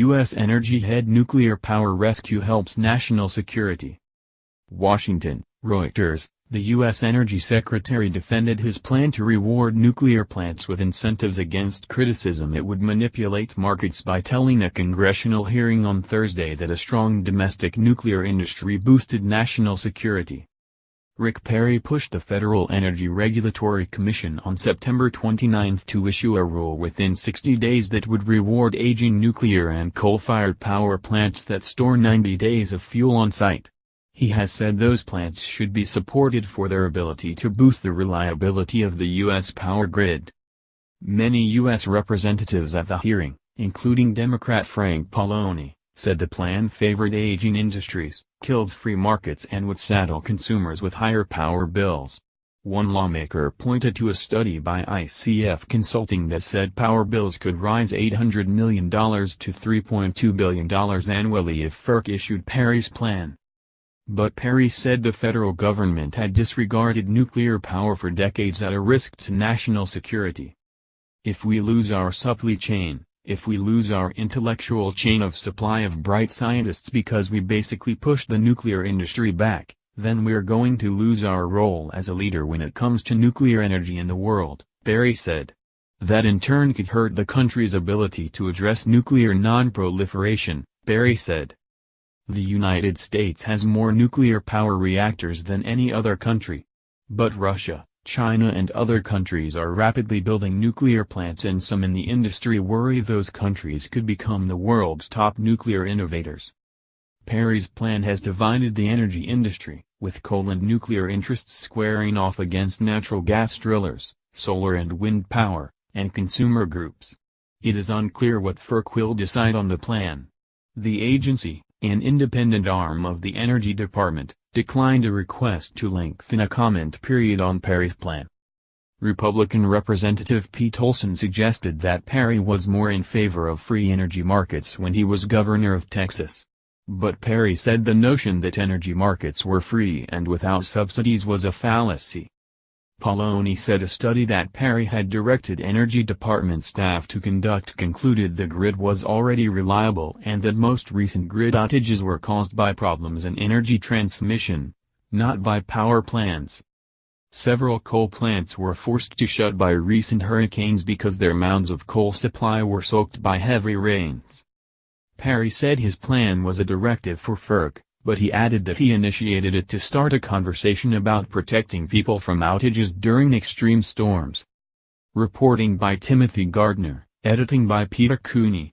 U.S. energy head nuclear power rescue helps national security. Washington, Reuters. The U.S. Energy Secretary defended his plan to reward nuclear plants with incentives against criticism it would manipulate markets by telling a congressional hearing on Thursday that a strong domestic nuclear industry boosted national security. Rick Perry pushed the Federal Energy Regulatory Commission on September 29 to issue a rule within 60 days that would reward aging nuclear and coal-fired power plants that store 90 days of fuel on site. He has said those plants should be supported for their ability to boost the reliability of the U.S. power grid. Many U.S. representatives at the hearing, including Democrat Frank Pallone, said the plan favored aging industries, killed free markets and would saddle consumers with higher power bills. One lawmaker pointed to a study by ICF Consulting that said power bills could rise $800 million to $3.2 billion annually if FERC issued Perry's plan. But Perry said the federal government had disregarded nuclear power for decades at a risk to national security. If we lose our supply chain, if we lose our intellectual chain of supply of bright scientists because we basically pushed the nuclear industry back, then we're going to lose our role as a leader when it comes to nuclear energy in the world, Perry said. That in turn could hurt the country's ability to address nuclear non-proliferation, Perry said. The United States has more nuclear power reactors than any other country. But Russia, China and other countries are rapidly building nuclear plants, and some in the industry worry those countries could become the world's top nuclear innovators. Perry's plan has divided the energy industry, with coal and nuclear interests squaring off against natural gas drillers, solar and wind power, and consumer groups. It is unclear what FERC will decide on the plan. The agency, an independent arm of the Energy Department, declined a request to lengthen a comment period on Perry's plan. Republican Representative Pete Olson suggested that Perry was more in favor of free energy markets when he was governor of Texas. But Perry said the notion that energy markets were free and without subsidies was a fallacy. Pallone said a study that Perry had directed Energy Department staff to conduct concluded the grid was already reliable and that most recent grid outages were caused by problems in energy transmission, not by power plants. Several coal plants were forced to shut by recent hurricanes because their mounds of coal supply were soaked by heavy rains. Perry said his plan was a directive for FERC, but he added that he initiated it to start a conversation about protecting people from outages during extreme storms. Reporting by Timothy Gardner, editing by Peter Cooney.